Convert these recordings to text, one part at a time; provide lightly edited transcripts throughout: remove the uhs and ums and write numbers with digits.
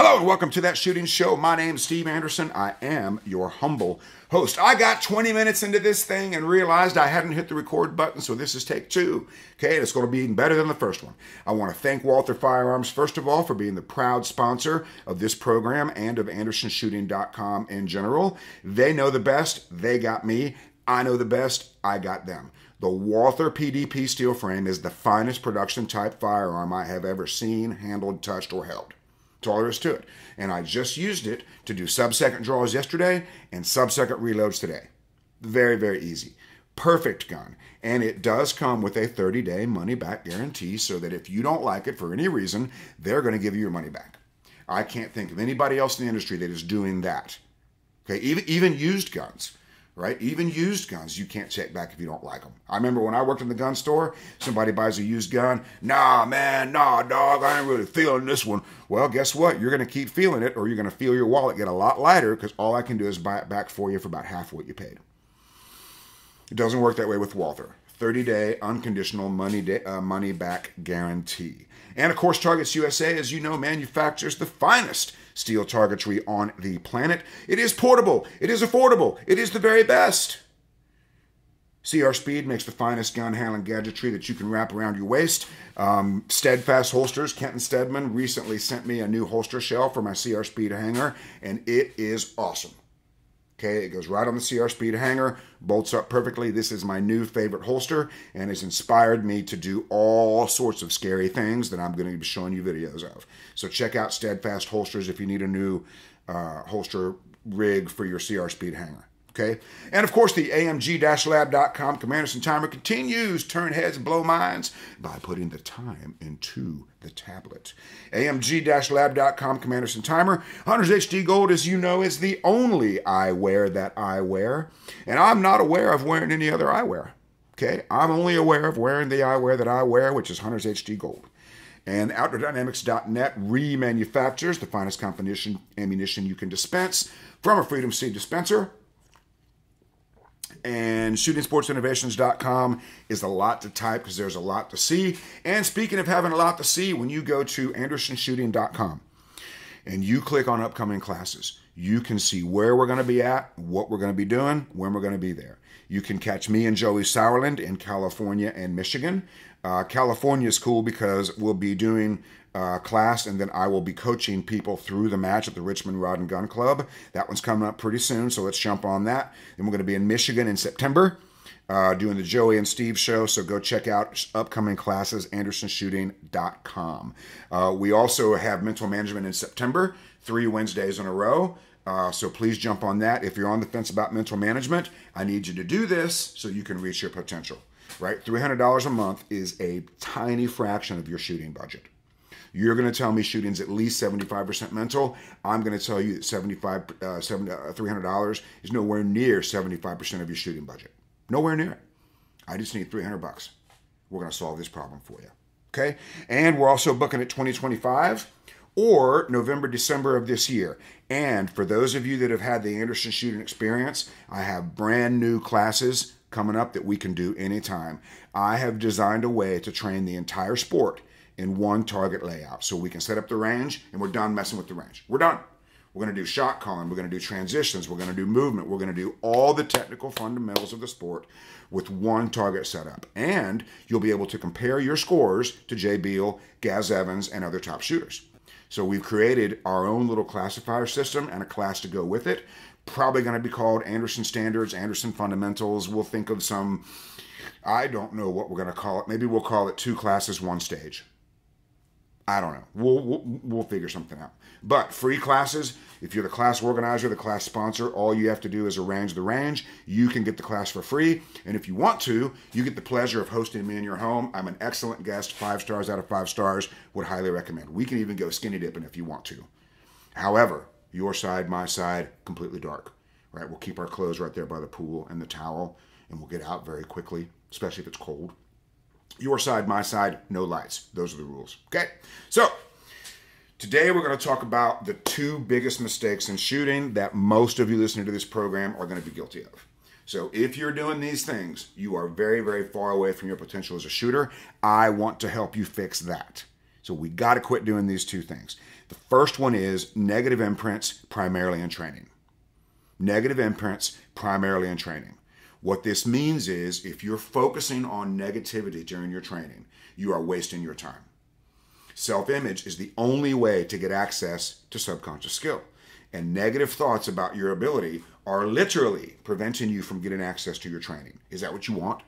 Hello and welcome to That Shooting Show. My name's Steve Anderson. I am your humble host. I got 20 minutes into this thing and realized I hadn't hit the record button, so this is take two. Okay, and it's going to be even better than the first one. I want to thank Walther Firearms, first of all, for being the proud sponsor of this program and of AndersonShooting.com in general. They know the best. They got me. I know the best. I got them. The Walther PDP steel frame is the finest production type firearm I have ever seen, handled, touched, or held. That's all there is to it. And I just used it to do sub-second draws yesterday and sub-second reloads today. Very, very easy. Perfect gun. And it does come with a 30-day money-back guarantee so that if you don't like it for any reason, they're going to give you your money back. I can't think of anybody else in the industry that is doing that. Okay, even used guns. Right? Even used guns, you can't take back if you don't like them. I remember when I worked in the gun store, somebody buys a used gun. Nah, man, nah, dog, I ain't really feeling this one. Well, guess what? You're going to keep feeling it, or you're going to feel your wallet get a lot lighter because all I can do is buy it back for you for about half what you paid. It doesn't work that way with Walther. 30-day unconditional money back guarantee. And of course, Targets USA, as you know, manufactures the finest steel targetry on the planet. It is portable. It is affordable. It is the very best. CR Speed makes the finest gun handling gadgetry that you can wrap around your waist. Steadfast Holsters, Kenton Stedman recently sent me a new holster shell for my CR Speed hanger, and it is awesome. Okay, it goes right on the CR Speed hanger, bolts up perfectly. This is my new favorite holster and has inspired me to do all sorts of scary things that I'm going to be showing you videos of. So check out Steadfast Holsters if you need a new holster rig for your CR Speed hanger. Okay, and of course the AMG-Lab.com Commanderson timer continues to turn heads and blow minds by putting the time into the tablet. AMG-Lab.com Commanderson timer. Hunters HD Gold, as you know, is the only eyewear that I wear, and I'm not aware of wearing any other eyewear. Okay, I'm only aware of wearing the eyewear that I wear, which is Hunters HD Gold. And OutdoorDynamics.net remanufactures the finest ammunition you can dispense from a Freedom Seed dispenser. And ShootingSportsInnovations.com is a lot to type because there's a lot to see. And speaking of having a lot to see, when you go to AndersonShooting.com and you click on upcoming classes, you can see where we're going to be at, what we're going to be doing, when we're going to be there. You can catch me and Joey Sauerland in California and Michigan. California is cool because we'll be doing class, and then I will be coaching people through the match at the Richmond Rod and Gun Club. That one's coming up pretty soon, so let's jump on that. Then we're going to be in Michigan in September doing the Joey and Steve show, so go check out upcoming classes, AndersonShooting.com. We also have mental management in September, 3 Wednesdays in a row. So please jump on that. If you're on the fence about mental management, I need you to do this so you can reach your potential. Right? $300 a month is a tiny fraction of your shooting budget. You're going to tell me shooting's at least 75% mental. I'm going to tell you that $300 is nowhere near 75% of your shooting budget. Nowhere near it. I just need $300. We're going to solve this problem for you. Okay? And we're also booking at 2025 or November, December of this year. And for those of you that have had the Anderson Shooting experience, I have brand new classes coming up that we can do anytime. I have designed a way to train the entire sport in one target layout. So we can set up the range and we're done messing with the range. We're done. We're going to do shot calling. We're going to do transitions. We're going to do movement. We're going to do all the technical fundamentals of the sport with one target setup. And you'll be able to compare your scores to Jay Beal, Gaz Evans, and other top shooters. So we've created our own little classifier system and a class to go with it. Probably going to be called Anderson Standards, Anderson Fundamentals. We'll think of some, I don't know what we're going to call it. Maybe we'll call it 2 classes, 1 stage. I don't know. We'll figure something out. But free classes, if you're the class organizer, the class sponsor, all you have to do is arrange the range. You can get the class for free. And if you want to, you get the pleasure of hosting me in your home. I'm an excellent guest, 5 stars out of 5 stars. Would highly recommend. We can even go skinny dipping if you want to. However, your side, my side, completely dark. Right? We'll keep our clothes right there by the pool and the towel, and we'll get out very quickly, especially if it's cold. Your side, my side, no lights. Those are the rules. Okay? So, today we're going to talk about the 2 biggest mistakes in shooting that most of you listening to this program are going to be guilty of. So, if you're doing these things, you are very, very far away from your potential as a shooter. I want to help you fix that. So we got to quit doing these two things. The first one is negative imprints primarily in training. Negative imprints primarily in training. What this means is if you're focusing on negativity during your training, you are wasting your time. Self-image is the only way to get access to subconscious skill. And negative thoughts about your ability are literally preventing you from getting access to your training. Is that what you want?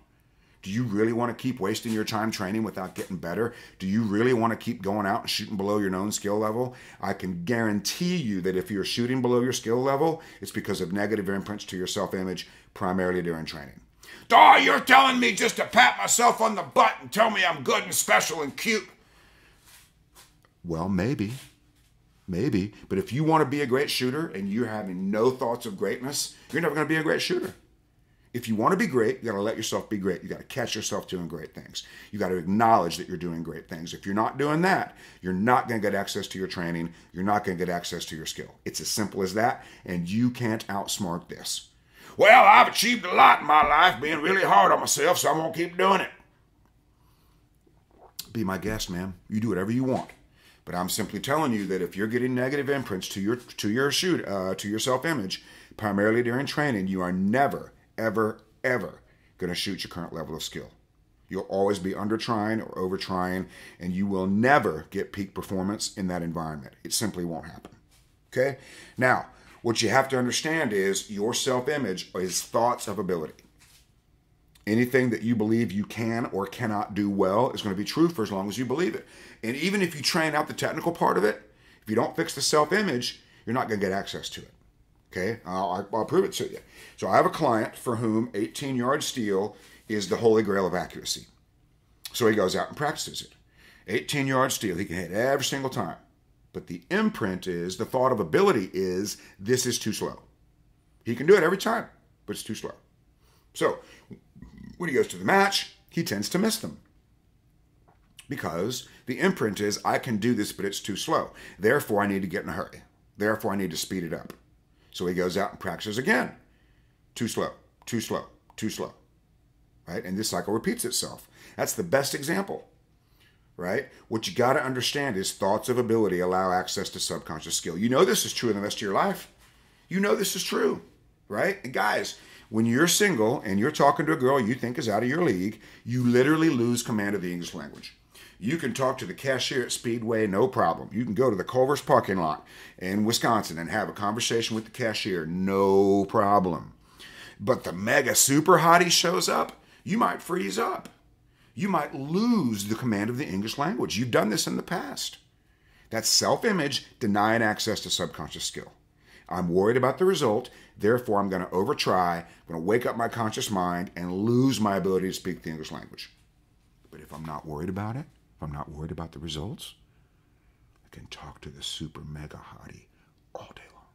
Do you really want to keep wasting your time training without getting better? Do you really want to keep going out and shooting below your known skill level? I can guarantee you that if you're shooting below your skill level, it's because of negative imprints to your self-image, primarily during training. Oh, you're telling me just to pat myself on the butt and tell me I'm good and special and cute. Well, maybe. Maybe. But if you want to be a great shooter and you're having no thoughts of greatness, you're never going to be a great shooter. If you want to be great, you got to let yourself be great. You got to catch yourself doing great things. You got to acknowledge that you're doing great things. If you're not doing that, you're not going to get access to your training. You're not going to get access to your skill. It's as simple as that, and you can't outsmart this. Well, I've achieved a lot in my life being really hard on myself, so I'm going to keep doing it. Be my guest, man. You do whatever you want. But I'm simply telling you that if you're getting negative imprints to your self-image, primarily during training, you are never, ever going to shoot your current level of skill. You'll always be under trying or over trying, and you will never get peak performance in that environment. It simply won't happen. Okay? Now, what you have to understand is your self-image is thoughts of ability. Anything that you believe you can or cannot do well is going to be true for as long as you believe it. And even if you train out the technical part of it, if you don't fix the self-image, you're not going to get access to it. Okay? I'll prove it to you. So I have a client for whom 18-yard steel is the holy grail of accuracy. So he goes out and practices it. 18-yard steel, he can hit every single time. But the imprint is, the thought of ability is, this is too slow. He can do it every time, but it's too slow. So when he goes to the match, he tends to miss them. Because the imprint is, I can do this, but it's too slow. Therefore, I need to get in a hurry. Therefore, I need to speed it up. So he goes out and practices again. Too slow, too slow, too slow. Right? And this cycle repeats itself. That's the best example. Right? What you got to understand is thoughts of ability allow access to subconscious skill. You know this is true in the rest of your life. You know this is true. Right? And guys, when you're single and you're talking to a girl you think is out of your league, you literally lose command of the English language. You can talk to the cashier at Speedway, no problem. You can go to the Culver's parking lot in Wisconsin and have a conversation with the cashier, no problem. But the mega super hottie shows up, you might freeze up. You might lose the command of the English language. You've done this in the past. That's self-image denying access to subconscious skill. I'm worried about the result, therefore I'm going to overtry, I'm going to wake up my conscious mind and lose my ability to speak the English language. But if I'm not worried about it, if I'm not worried about the results, I can talk to the super mega hottie all day long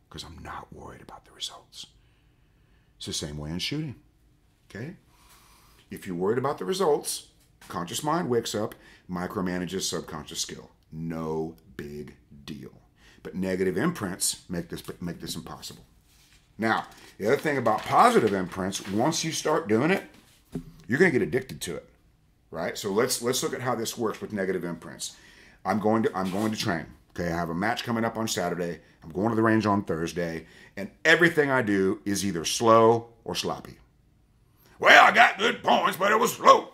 because I'm not worried about the results. It's the same way in shooting, okay? If you're worried about the results, conscious mind wakes up, micromanages subconscious skill. No big deal. But negative imprints make this impossible. Now, the other thing about positive imprints, once you start doing it, you're going to get addicted to it. Right? So let's look at how this works with negative imprints. I'm going to train. Okay, I have a match coming up on Saturday. I'm going to the range on Thursday, and everything I do is either slow or sloppy. Well, I got good points, but it was slow.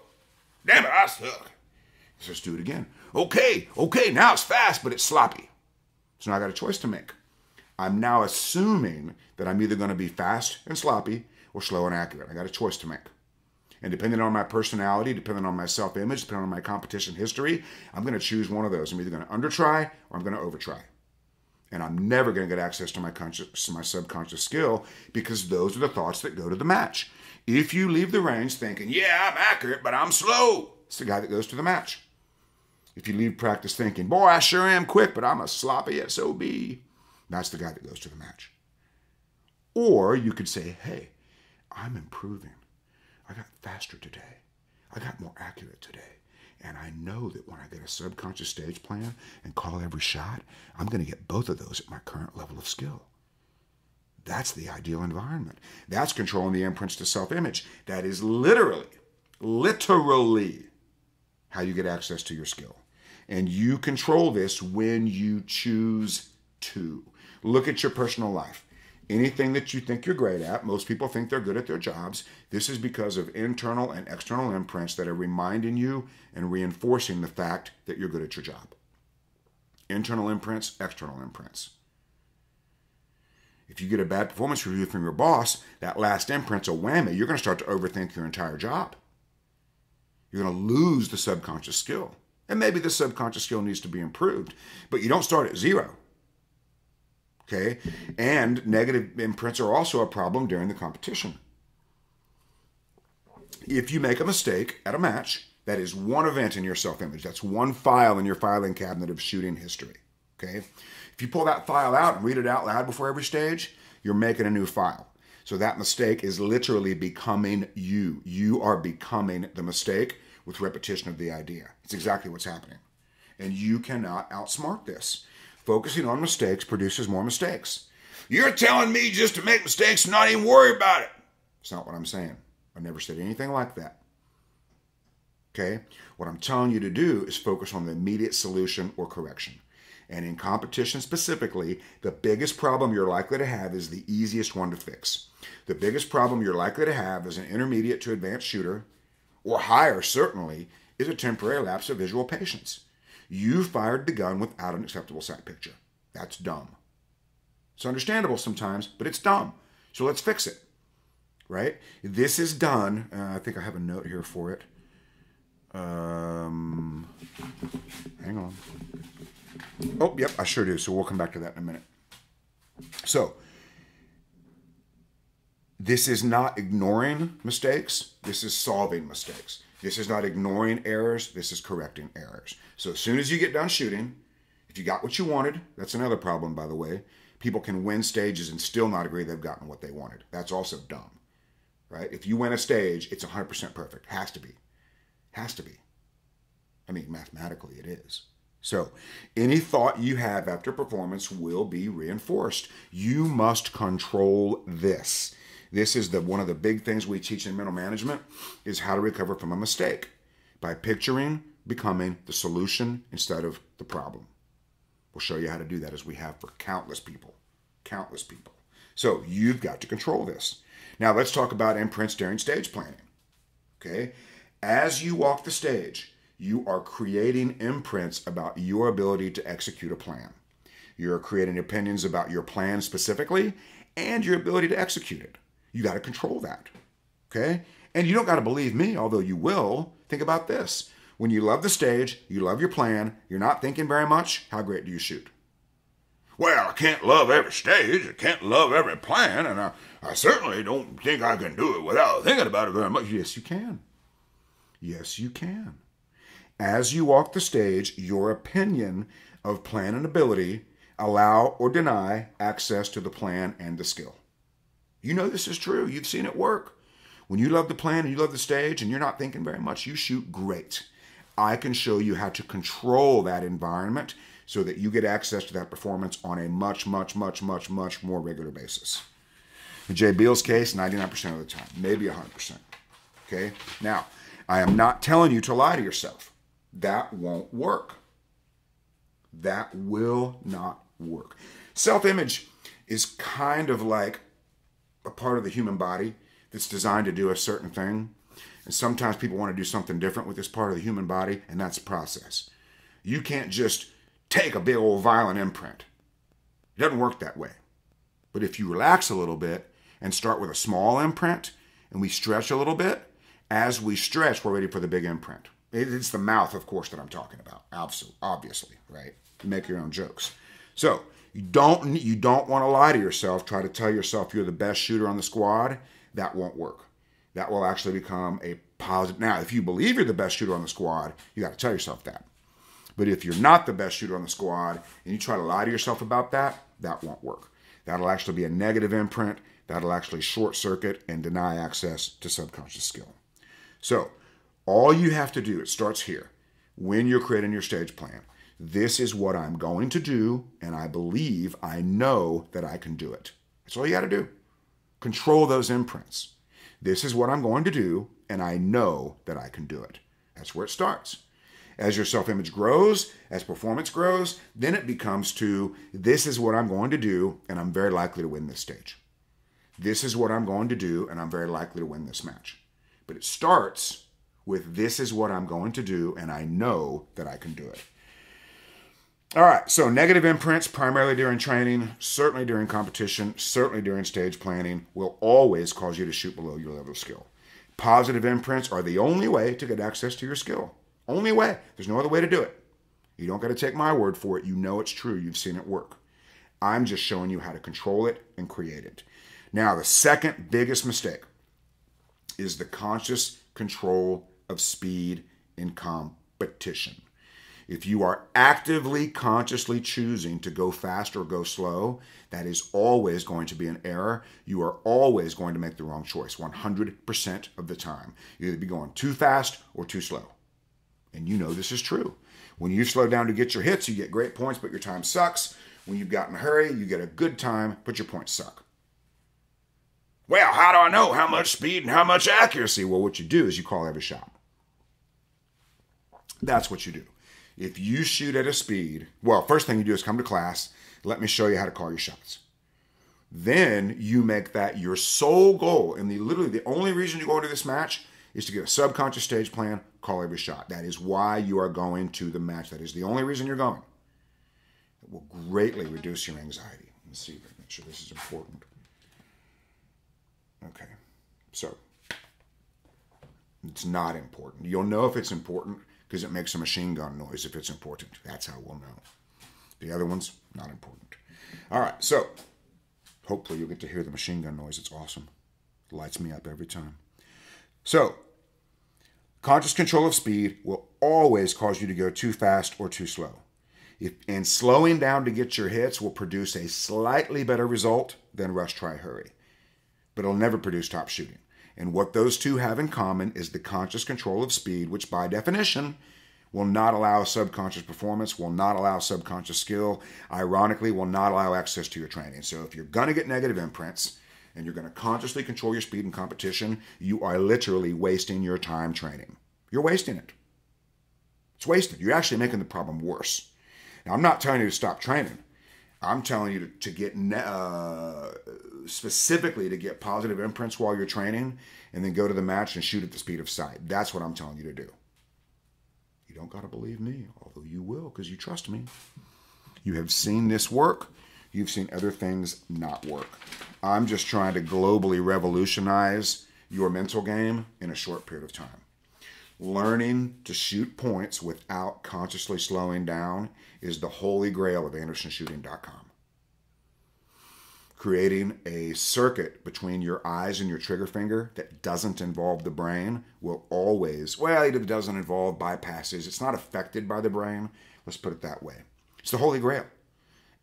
Damn it, I suck. Let's just do it again. Okay, now it's fast, but it's sloppy. So now I got a choice to make. I'm now assuming that I'm either going to be fast and sloppy or slow and accurate. I got a choice to make. And depending on my personality, depending on my self-image, depending on my competition history, I'm going to choose one of those. I'm either going to undertry or I'm going to overtry. And I'm never going to get access to my subconscious skill because those are the thoughts that go to the match. If you leave the range thinking, yeah, I'm accurate, but I'm slow, it's the guy that goes to the match. If you leave practice thinking, boy, I sure am quick, but I'm a sloppy SOB, that's the guy that goes to the match. Or you could say, hey, I'm improving. I got faster today. I got more accurate today. And I know that when I get a subconscious stage plan and call every shot, I'm going to get both of those at my current level of skill. That's the ideal environment. That's controlling the imprints to self-image. That is literally how you get access to your skill. And you control this when you choose to. Look at your personal life. Anything that you think you're great at, most people think they're good at their jobs. This is because of internal and external imprints that are reminding you and reinforcing the fact that you're good at your job. Internal imprints, external imprints. If you get a bad performance review from your boss, that last imprint's a whammy. You're going to start to overthink your entire job. You're going to lose the subconscious skill. And maybe the subconscious skill needs to be improved, but you don't start at zero. Okay? And negative imprints are also a problem during the competition. If you make a mistake at a match, that is one event in your self-image. That's one file in your filing cabinet of shooting history. Okay? If you pull that file out and read it out loud before every stage, you're making a new file. So that mistake is literally becoming you. You are becoming the mistake with repetition of the idea. It's exactly what's happening. And you cannot outsmart this. Focusing on mistakes produces more mistakes. You're telling me just to make mistakes and not even worry about it. It's not what I'm saying. I never said anything like that. Okay? What I'm telling you to do is focus on the immediate solution or correction. And in competition specifically, the biggest problem you're likely to have is the easiest one to fix. The biggest problem you're likely to have as an intermediate to advanced shooter, or higher certainly, is a temporary lapse of visual patience. You fired the gun without an acceptable sight picture. That's dumb. It's understandable sometimes, but it's dumb. So let's fix it, right? This is done. I think I have a note here for it. Hang on. Oh, yep, I sure do. So we'll come back to that in a minute. So this is not ignoring mistakes. This is solving mistakes. This is not ignoring errors. This is correcting errors. So as soon as you get done shooting, if you got what you wanted, that's another problem, by the way. People can win stages and still not agree they've gotten what they wanted. That's also dumb, right? If you win a stage, it's 100% perfect. Has to be. Has to be. I mean, mathematically it is. So any thought you have after performance will be reinforced. You must control this. This is one of the big things we teach in mental management is how to recover from a mistake by picturing becoming the solution instead of the problem. We'll show you how to do that as we have for countless people. Countless people. So you've got to control this. Now let's talk about imprints during stage planning. Okay? As you walk the stage, you are creating imprints about your ability to execute a plan. You're creating opinions about your plan specifically and your ability to execute it. You got to control that. Okay? And you don't got to believe me, although you will. Think about this. When you love the stage, you love your plan, you're not thinking very much, how great do you shoot? Well, I can't love every stage, I can't love every plan, and I certainly don't think I can do it without thinking about it very much. Yes, you can. Yes, you can. As you walk the stage, your opinion of plan and ability allow or deny access to the plan and the skill. You know this is true. You've seen it work. When you love the plan and you love the stage and you're not thinking very much, you shoot great. I can show you how to control that environment so that you get access to that performance on a much, much, much, much, much more regular basis. In Jay Beal's case, 99% of the time, maybe 100%. Okay? Now, I am not telling you to lie to yourself. That won't work. That will not work. Self-image is kind of like a part of the human body that's designed to do a certain thing. And sometimes people want to do something different with this part of the human body, and that's a process. You can't just take a big old violent imprint. It doesn't work that way. But if you relax a little bit and start with a small imprint, and we stretch a little bit, as we stretch, we're ready for the big imprint. It's the mouth, of course, that I'm talking about. Obviously, right? You make your own jokes. So you don't want to lie to yourself, try to tell yourself you're the best shooter on the squad. That won't work. That will actually become a positive. Now, if you believe you're the best shooter on the squad, you got to tell yourself that. But if you're not the best shooter on the squad and you try to lie to yourself about that, that won't work. That'll actually be a negative imprint. That'll actually short circuit and deny access to subconscious skill. So all you have to do, it starts here, when you're creating your stage plan. This is what I'm going to do, and I believe, I know that I can do it. That's all you got to do. Control those imprints. This is what I'm going to do, and I know that I can do it. That's where it starts. As your self-image grows, as performance grows, then it becomes to, this is what I'm going to do, and I'm very likely to win this stage. This is what I'm going to do, and I'm very likely to win this match. But it starts with, this is what I'm going to do, and I know that I can do it. All right, so negative imprints, primarily during training, certainly during competition, certainly during stage planning, will always cause you to shoot below your level of skill. Positive imprints are the only way to get access to your skill. Only way. There's no other way to do it. You don't got to take my word for it. You know it's true. You've seen it work. I'm just showing you how to control it and create it. Now, the second biggest mistake is the conscious control of speed in competition. If you are actively, consciously choosing to go fast or go slow, that is always going to be an error. You are always going to make the wrong choice 100% of the time. You either be going too fast or too slow. And you know this is true. When you slow down to get your hits, you get great points, but your time sucks. When you've got in a hurry, you get a good time, but your points suck. Well, how do I know how much speed and how much accuracy? Well, what you do is you call every shot. That's what you do. If you shoot at a speed, well, first thing you do is come to class. Let me show you how to call your shots. Then you make that your sole goal. And literally the only reason you go into this match is to get a subconscious stage plan, call every shot. That is why you are going to the match. That is the only reason you're going. It will greatly reduce your anxiety. Let's see if I can make sure this is important. Okay, so it's not important. You'll know if it's important because it makes a machine gun noise if it's important. That's how we'll know. The other one's not important. All right, so hopefully you'll get to hear the machine gun noise. It's awesome. It lights me up every time. So, conscious control of speed will always cause you to go too fast or too slow. And slowing down to get your hits will produce a slightly better result than rush, try, hurry. But it'll never produce top shooting. And what those two have in common is the conscious control of speed, which by definition will not allow subconscious performance, will not allow subconscious skill, ironically will not allow access to your training. So if you're going to get negative imprints and you're going to consciously control your speed in competition, you are literally wasting your time training. You're wasting it. It's wasted. You're actually making the problem worse. Now, I'm not telling you to stop training. I'm telling you to get specifically to get positive imprints while you're training and then go to the match and shoot at the speed of sight. That's what I'm telling you to do. You don't got to believe me, although you will because you trust me. You have seen this work. You've seen other things not work. I'm just trying to globally revolutionize your mental game in a short period of time. Learning to shoot points without consciously slowing down is the holy grail of AndersonShooting.com. Creating a circuit between your eyes and your trigger finger that doesn't involve the brain will always, well, it doesn't involve bypasses. It's not affected by the brain. Let's put it that way. It's the holy grail.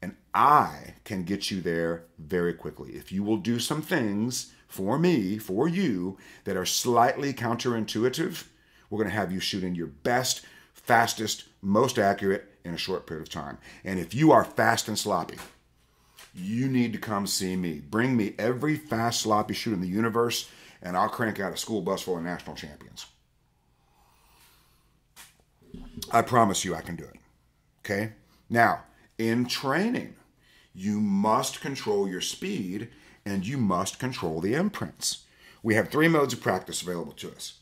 And I can get you there very quickly. If you will do some things for me, for you, that are slightly counterintuitive, we're going to have you shooting your best, fastest, most accurate in a short period of time. And if you are fast and sloppy, you need to come see me. Bring me every fast, sloppy shooter in the universe, and I'll crank out a school bus full of national champions. I promise you I can do it. Okay? Now, in training, you must control your speed, and you must control the imprints. We have 3 modes of practice available to us.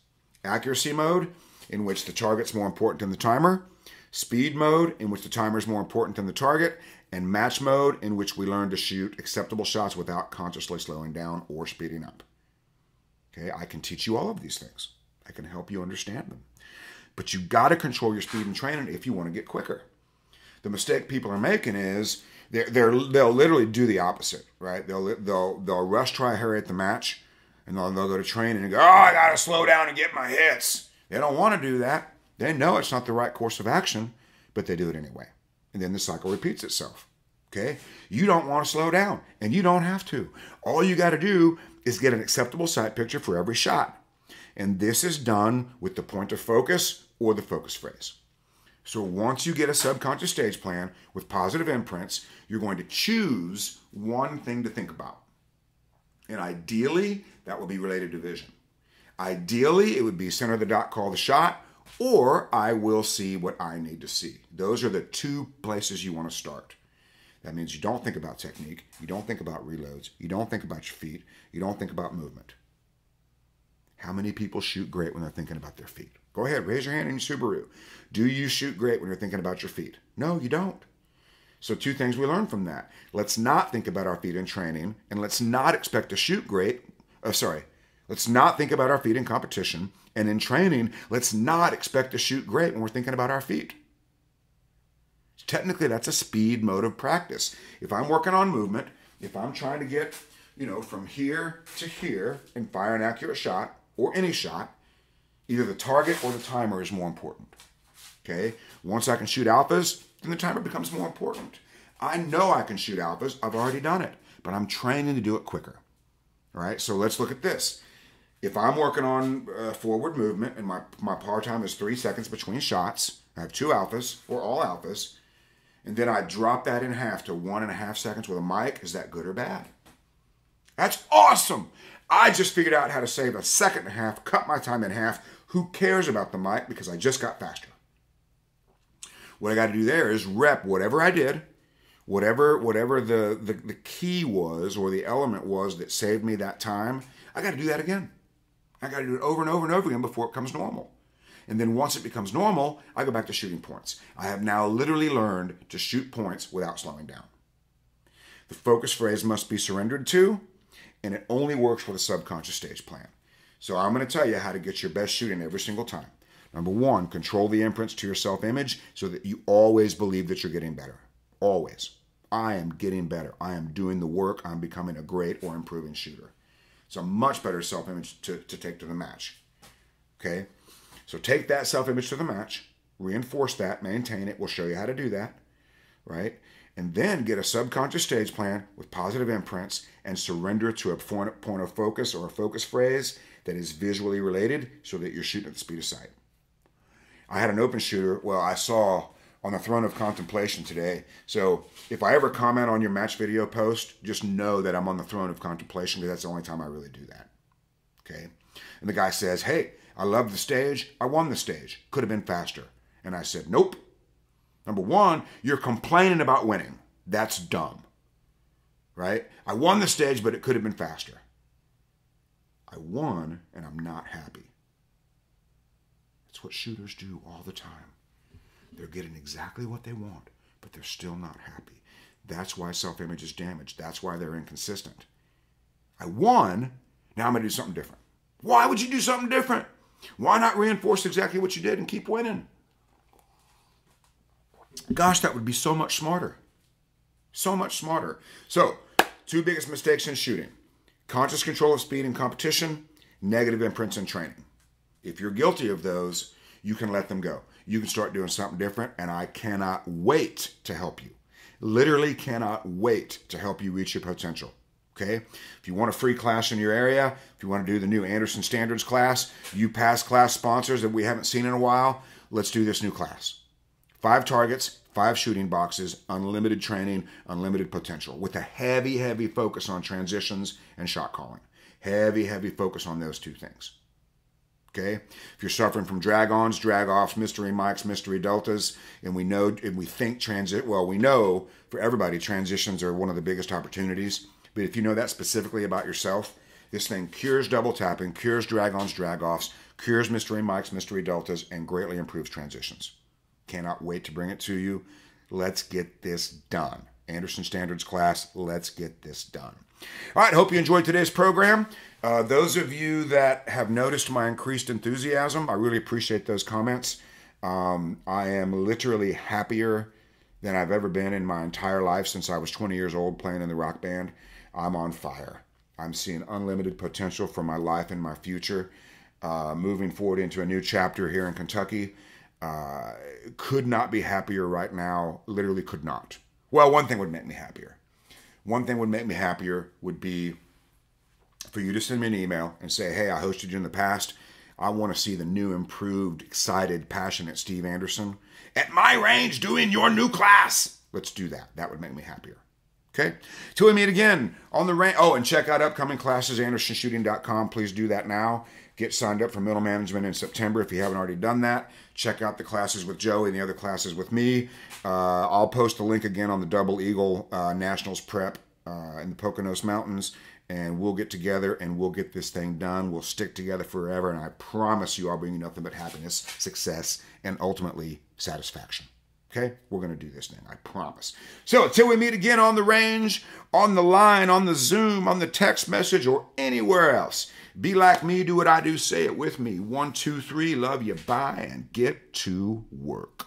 Accuracy mode, in which the target's more important than the timer. Speed mode, in which the timer is more important than the target. And match mode, in which we learn to shoot acceptable shots without consciously slowing down or speeding up. Okay, I can teach you all of these things. I can help you understand them. But you got to control your speed in training if you want to get quicker. The mistake people are making is they'll literally do the opposite, right? They'll rush, try, hurry at the match, and they'll go to training and go, oh, I got to slow down and get my hits. They don't want to do that. They know it's not the right course of action, but they do it anyway. And then the cycle repeats itself. Okay? You don't want to slow down, and you don't have to. All you got to do is get an acceptable sight picture for every shot. And this is done with the point of focus or the focus phrase. So once you get a subconscious stage plan with positive imprints, you're going to choose one thing to think about. And ideally, that will be related to vision. Ideally, it would be center of the dot, call the shot, or I will see what I need to see. Those are the two places you want to start. That means you don't think about technique, you don't think about reloads, you don't think about your feet, you don't think about movement. How many people shoot great when they're thinking about their feet? Go ahead, raise your hand in your Subaru. Do you shoot great when you're thinking about your feet? No, you don't. So two things we learn from that. Let's not think about our feet in training, and let's not expect to shoot great. Let's not think about our feet in competition, and in training, let's not expect to shoot great when we're thinking about our feet. Technically, that's a speed mode of practice. If I'm working on movement, if I'm trying to get, from here to here and fire an accurate shot, or any shot, either the target or the timer is more important. Okay? Once I can shoot alphas, then the timer becomes more important. I know I can shoot alphas. I've already done it, but I'm training to do it quicker. All right? So let's look at this. If I'm working on forward movement and my par time is 3 seconds between shots, I have 2 alphas or all alphas, and then I drop that in half to 1.5 seconds with a mic, is that good or bad? That's awesome! I just figured out how to save 1.5 seconds, cut my time in half. Who cares about the mic because I just got faster? What I got to do there is rep whatever I did, whatever the key was or the element was that saved me that time. I got to do that again. I got to do it over and over and over again before it becomes normal. And then once it becomes normal, I go back to shooting points. I have now literally learned to shoot points without slowing down. The focus phrase must be surrendered to, and it only works with a subconscious stage plan. So I'm going to tell you how to get your best shooting every single time. Number 1, control the imprints to your self-image so that you always believe that you're getting better. Always. I am getting better. I am doing the work. I'm becoming a great or improving shooter. It's a much better self-image to take to the match. Okay? So take that self-image to the match, reinforce that, maintain it. We'll show you how to do that, right? And then get a subconscious stage plan with positive imprints and surrender to a point of focus or a focus phrase that is visually related so that you're shooting at the speed of sight. I had an open shooter, I saw on the throne of contemplation today. So if I ever comment on your match video post, just know that I'm on the throne of contemplation because that's the only time I really do that. Okay? And the guy says, hey, I love the stage. I won the stage. Could have been faster. And I said, nope. Number 1, you're complaining about winning. That's dumb. Right? I won the stage, but it could have been faster. I won, and I'm not happy. That's what shooters do all the time. They're getting exactly what they want, but they're still not happy. That's why self-image is damaged. That's why they're inconsistent. I won. Now I'm going to do something different. Why would you do something different? Why not reinforce exactly what you did and keep winning? Gosh, that would be so much smarter. So much smarter. So, 2 biggest mistakes in shooting. Conscious control of speed in competition, negative imprints in training. If you're guilty of those, you can let them go. You can start doing something different, and I cannot wait to help you. Literally cannot wait to help you reach your potential. Okay? If you want a free class in your area, if you want to do the new Anderson Standards class, you past class sponsors that we haven't seen in a while, let's do this new class. 5 targets, 5 shooting boxes, unlimited training, unlimited potential, with a heavy, heavy focus on transitions and shot calling. Heavy, heavy focus on those 2 things. Okay? If you're suffering from drag-ons, drag-offs, mystery mics, mystery deltas, and we know for everybody, transitions are one of the biggest opportunities. But if you know that specifically about yourself, this thing cures double tapping, cures drag-ons, drag-offs, cures mystery mics, mystery deltas, and greatly improves transitions. Cannot wait to bring it to you. Let's get this done. Anderson Standards class, let's get this done. All right, hope you enjoyed today's program. Those of you that have noticed my increased enthusiasm, I really appreciate those comments. I am literally happier than I've ever been in my entire life since I was 20 years old playing in the rock band. I'm on fire. I'm seeing unlimited potential for my life and my future. Moving forward into a new chapter here in Kentucky. Could not be happier right now. Literally could not. Well, one thing would make me happier. One thing would make me happier would be for you to send me an email and say, hey, I hosted you in the past. I want to see the new, improved, excited, passionate Steve Anderson at my range doing your new class. Let's do that. That would make me happier. Okay? Till we meet again on the range. Oh, and check out upcoming classes, andersonshooting.com. Please do that now. Get signed up for middle management in September if you haven't already done that. Check out the classes with Joey and the other classes with me. I'll post a link again on the Double Eagle Nationals prep in the Poconos Mountains, and we'll get together and we'll get this thing done. We'll stick together forever, and I promise you I'll bring you nothing but happiness, success, and ultimately satisfaction. Okay? We're going to do this thing, I promise. So until we meet again on the range, on the line, on the Zoom, on the text message, or anywhere else, be like me, do what I do, say it with me. 1, 2, 3, love you, bye, and get to work.